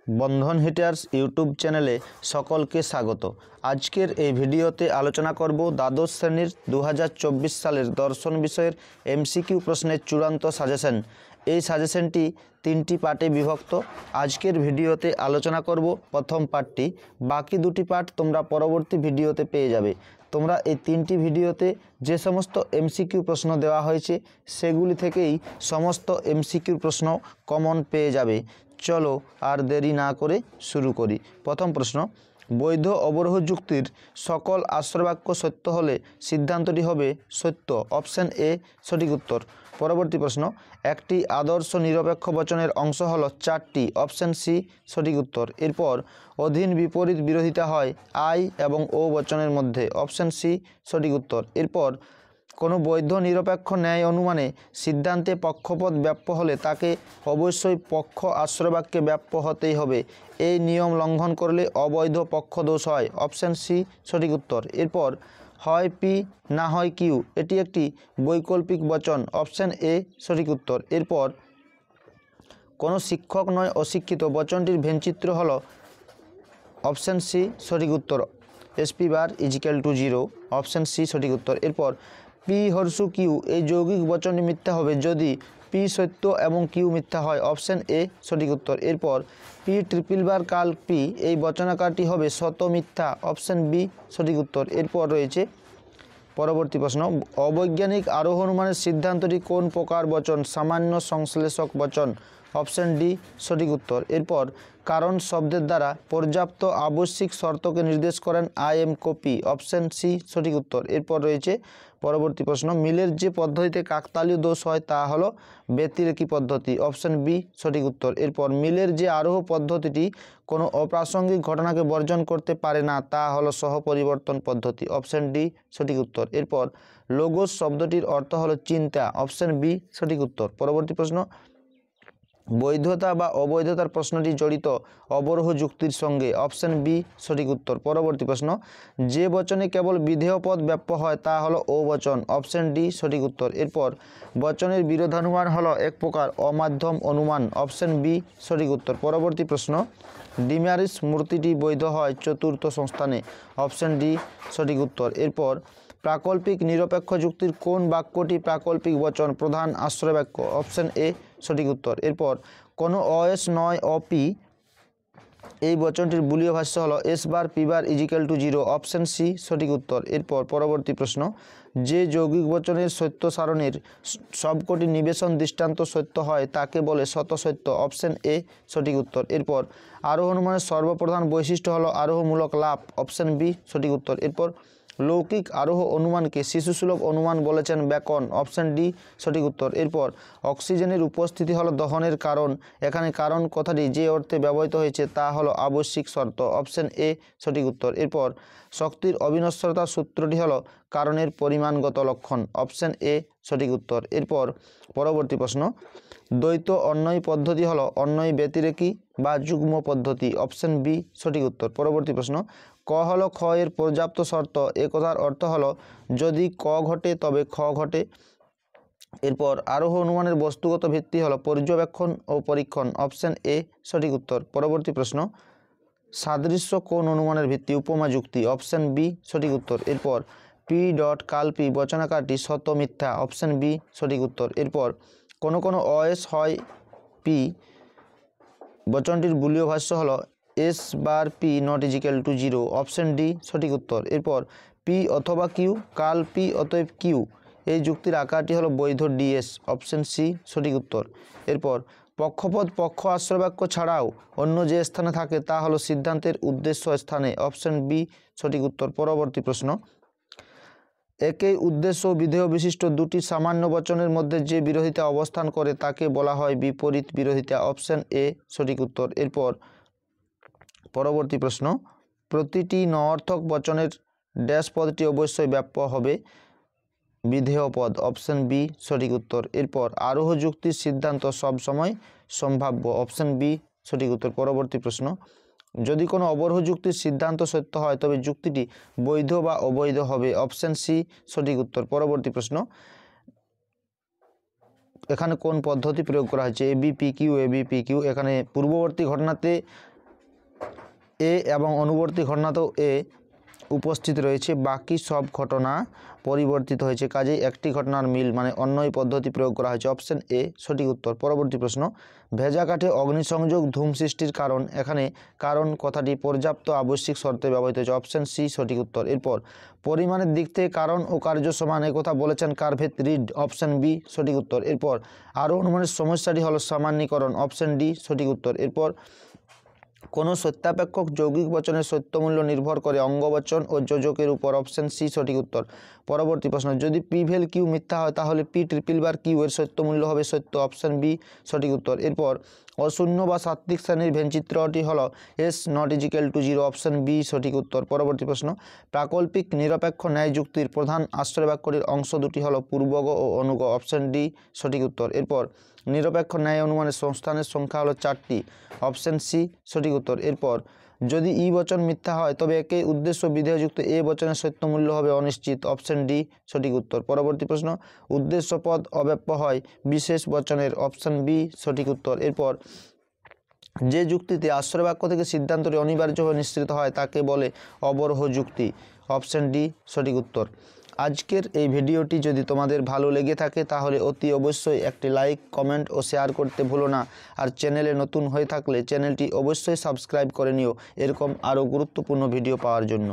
বন্ধন hitters YouTube চ্যানেলে সকলকে স্বাগত। আজকের এই ভিডিওতে আলোচনা করব দ্বাদশ শ্রেণীর 2024 সালের দর্শন বিষয়ের এমসিকিউ প্রশ্নের চূড়ান্ত সাজেশন। এই সাজেশনটি 3টি পার্টে বিভক্ত। আজকের ভিডিওতে আলোচনা করব প্রথম পার্টটি, বাকি দুটি পার্ট তোমরা পরবর্তী ভিডিওতে পেয়ে যাবে। তোমরা এই 3টি ভিডিওতে যে সমস্ত এমসিকিউ প্রশ্ন দেওয়া হয়েছে সেগুলি থেকেই সমস্ত এমসিকিউ প্রশ্ন কমন পেয়ে যাবে। চলো আর দেরি না করে শুরু করি। প্রথম প্রশ্ন, বৈধ অবরোহ যুক্তির সকল আশ্রয়বাক্য সত্য হলে সিদ্ধান্তটি হবে সত্য। অপশন এ সঠিক উত্তর। পরবর্তী প্রশ্ন, একটি আদর্শ নিরপেক্ষ বচনের অংশ হলো 4টি। অপশন সি সঠিক উত্তর। এরপর অধীন বিপরীত বিরোধিতা হয় আই এবং ও বচনের মধ্যে। অপশন সি সঠিক উত্তর। এরপর কোনো বৈধ নিরপেক্ষ ন্যায় অনুমানে সিদ্ধান্তে পক্ষপদ ব্যাপ্য হলে তাকে অবশ্যই পক্ষ আশ্রয়বাক্যে ব্যাপ্য হতেই হবে। এই নিয়ম লঙ্ঘন করলে অবৈধ পক্ষদোষ হয়। অপশন সি সঠিক উত্তর। এরপর হয় পি না হয় কিউ, এটি একটি বৈকল্পিক বচন। অপশন এ সঠিক উত্তর। এরপর কোনো শিক্ষক নয় অশিক্ষিত বচনটির ভেনচিত্র হল। অপশন সি সঠিক উত্তর। SP bar equal to 0। Option C সঠিক উত্তর। এরপর পি হর্ষু কিউ, এই যৌগিক বচনটি মিথ্যা হবে যদি পি সত্য এবং কিউ মিথ্যা হয়। অপশন এ সঠিক উত্তর। এরপর পি ট্রিপল বার কাল পি, এই বচনাকারটি হবে শত মিথ্যা। অপশন বি সঠিক উত্তর। এরপর রয়েছে পরবর্তী প্রশ্ন, অবৈজ্ঞানিক আরোহ অনুমানের সিদ্ধান্তটি কোন প্রকার বচন? সামান্য সংশ্লেষক বচন। অপশন ডি সঠিক উত্তর। এরপর কারণ শব্দের দ্বারা পর্যাপ্ত আবশ্যিক শর্তকে নির্দেশ করেন আই এম কপি। অপশন সি সঠিক উত্তর। এরপর রয়েছে পরবর্তী প্রশ্ন, মিলের যে পদ্ধতিতে কাকতালীয় দোষ হয় তা হলো ব্যতিরেকী পদ্ধতি। অপশন বি সঠিক উত্তর। এরপর মিলের যে আরোহ পদ্ধতিটি কোনো অপ্রাসঙ্গিক ঘটনাকে বর্জন করতে পারে না তা হলো সহপরিবর্তন পদ্ধতি। অপশন ডি সঠিক উত্তর। এরপর লোগোস শব্দটির অর্থ হলো চিন্তা। অপশন বি সঠিক উত্তর। পরবর্তী প্রশ্ন, বৈধতা বা অবৈধতার প্রশ্নটি জড়িত অবরোহ যুক্তির সঙ্গে। অপশন বি সঠিক উত্তর। পরবর্তী প্রশ্ন, যে বচনে কেবল বিধেয় পদ ব্যাপ্য হয় তা হলো ও বচন। অপশন ডি সঠিক উত্তর। এরপর বচনের বিরোধানুমান হলো এক প্রকার অমাধ্যম অনুমান। অপশন বি সঠিক উত্তর। পরবর্তী প্রশ্ন, ডিমারিস মূর্তিটি বৈধ হয় চতুর্থ সংস্থানে। অপশন ডি সঠিক উত্তর। এরপর প্রাকল্পিক নিরপেক্ষ যুক্তির কোন বাক্যটি প্রাকল্পিক বচন প্রধান আশ্রয় বাক্য? অপশন এ সঠিক উত্তর। এরপর কোনো অএস নয় অপি, এই বচনটির বুলীয় ভাষ্য হলো S bar P bar equal to 0। Option C সঠিক উত্তর। এরপর পরবর্তী প্রশ্ন, যে যৌগিক বচনের সত্য সারণীর সবকটি নিবেশন দৃষ্টান্ত সত্য হয় তাকে বলে শত সত্য। অপশন এ সঠিক উত্তর। এরপর আরোহ অনুমানের সর্বপ্রধান বৈশিষ্ট্য হলো আরোহমূলক লাভ। অপশন বি সঠিক উত্তর। এরপর লৌকিক আরোহ অনুমানকে শিশুসুলভ অনুমান বলেছেন ব্যাকন। অপশন ডি সঠিক উত্তর। এরপর অক্সিজেনের উপস্থিতি হলো দহনের কারণ। এখানে কারণ কথাটি যে অর্থে ব্যবহৃত হয়েছে তা হলো আবশ্যিক শর্ত। অপশন এ সঠিক উত্তর। এরপর শক্তির অবিনশ্বরতার সূত্রটি হলো কারণের পরিমাণগত লক্ষণ। অপশন এ সঠিক উত্তর। এরপর পরবর্তী প্রশ্ন, দ্বৈত অন্বয়ী পদ্ধতি হলো অন্বয়ী ব্যতিরেকী বা যুগ্ম পদ্ধতি। অপশন বি সঠিক উত্তর। পরবর্তী প্রশ্ন, ক হলো খ এর পর্যাপ্ত শর্ত। এ কথার অর্থ হলো যদি ক ঘটে তবে খ ঘটে। এরপর আরোহ অনুমানের বস্তুগত ভিত্তি হলো পর্যবেক্ষণ ও পরীক্ষণ। অপশন এ সঠিক উত্তর। পরবর্তী প্রশ্ন, সাদৃশ্য কোন অনুমানের ভিত্তি? উপমা যুক্তি। অপশন বি সঠিক উত্তর। এরপর পি ডট কাল পি বচনাকারটি সত্য মিথ্যা। অপশন বি সঠিক উত্তর। এরপর কোনো অএস হয় পি, বচনটির বুলীয় ভাষ্য হলো S bar P not equal to 0। Option D সঠিক উত্তর। এরপর পি অথবা কিউ কাল পি অতএব কিউ, এই যুক্তির আকারটি হলো বৈধ ডিএস। অপশন সি সঠিক উত্তর। এরপর পক্ষপদ পক্ষ আশ্রয়বাক্য ছাড়াও অন্য যে স্থানে থাকে তা হলো সিদ্ধান্তের উদ্দেশ্য স্থানে। অপশন বি সঠিক উত্তর। পরবর্তী প্রশ্ন, একই উদ্দেশ্য বিধেয় বিশিষ্ট দুটি সামান্য বচনের মধ্যে যে বিরোধিতা অবস্থান করে তাকে বলা হয় বিপরীত বিরোধিতা। অপশন এ সঠিক উত্তর। এরপর পরবর্তী প্রশ্ন, প্রতিটি নঅর্থক বচনের ড্যাশ পদটি অবশ্যই ব্যাপ্য হবে বিধেয় পদ। অপশন বি সঠিক উত্তর। এরপর আরোহ যুক্তির সিদ্ধান্ত সবসময় সম্ভাব্য। অপশন বি সঠিক উত্তর। পরবর্তী প্রশ্ন, যদি কোনো অবরোহ যুক্তির সিদ্ধান্ত সত্য হয় তবে যুক্তিটি বৈধ বা অবৈধ হবে। অপশন সি সঠিক উত্তর। পরবর্তী প্রশ্ন, এখানে কোন পদ্ধতি প্রয়োগ করা হয়েছে? এবিপিকিউ এবিপিকিউ। এখানে পূর্ববর্তী ঘটনাতে এ এবং অনুবর্তী ঘটনাতেও এ উপস্থিত রয়েছে, বাকি সব ঘটনা পরিবর্তিত হয়েছে, কাজেই একটি ঘটনার মিল মানে অন্যই পদ্ধতি প্রয়োগ করা হয়েছে। অপশন এ সঠিক উত্তর। পরবর্তী প্রশ্ন, ভেজা কাঠে অগ্নিসংযোগ ধূম সৃষ্টির কারণ, এখানে কারণ কথাটি পর্যাপ্ত আবশ্যিক শর্তে ব্যবহৃত হয়েছে। অপশন সি সঠিক উত্তর। এরপর পরিমাণের দিক থেকে কারণ ও কার্য সমান কথা বলেছেন কারভেত রিড। অপশন বি সঠিক উত্তর। এরপর আরও অনুমানের সমস্যাটি হলো সামান্যীকরণ। অপশন ডি সঠিক উত্তর। এরপর কোনো সত্যাপেক্ষক যৌগিক বচনের সত্যমূল্য নির্ভর করে অঙ্গবচন ও যোজকের উপর। অপশন সি সঠিক উত্তর। পরবর্তী প্রশ্ন, যদি পি ভেল কিউ মিথ্যা হয় তাহলে পি ট্রিপল বার কিউ এর সত্যমূল্য হবে সত্য। অপশন বি সঠিক উত্তর। এরপর অশূন্য বা সাত্ত্বিক শ্রেণীর ভেনচিত্রটি হল S not equal to zero. Option B সঠিক উত্তর। পরবর্তী প্রশ্ন, প্রাকল্পিক নিরপেক্ষ ন্যায় যুক্তির প্রধান আশ্রয় বাক্যটির অংশ দুটি হল পূর্বগ ও অনুগ। অপশন ডি সঠিক উত্তর। এরপর নিরপেক্ষ ন্যায় অনুমানের সংস্থানের সংখ্যা হলো 4টি। অপশন সি সঠিক উত্তর। এরপর যদি ই বচন মিথ্যা হয় তবে একে উদ্দেশ্য বিধেয়যুক্ত এ বচনের সত্যমূল্য হবে অনিশ্চিত। অপশন ডি সঠিক উত্তর। পরবর্তী প্রশ্ন, উদ্দেশ্য পদ অব্যপ্য হয় বিশেষ বচনের। অপশন বি সঠিক উত্তর। এরপর যে যুক্তিতে আশ্রয় বাক্য থেকে সিদ্ধান্তটি অনিবার্যভাবে নিঃসৃত হয় তাকে বলে অবরোহ যুক্তি। অপশন ডি সঠিক উত্তর। আজকের এই ভিডিওটি যদি তোমাদের ভালো লেগে থাকে তাহলে অতি অবশ্যই একটি লাইক, কমেন্ট ও শেয়ার করতে ভুলো না। আর চ্যানেলে নতুন হয়ে থাকলে চ্যানেলটি অবশ্যই সাবস্ক্রাইব করে নিও এরকম আরও গুরুত্বপূর্ণ ভিডিও পাওয়ার জন্য।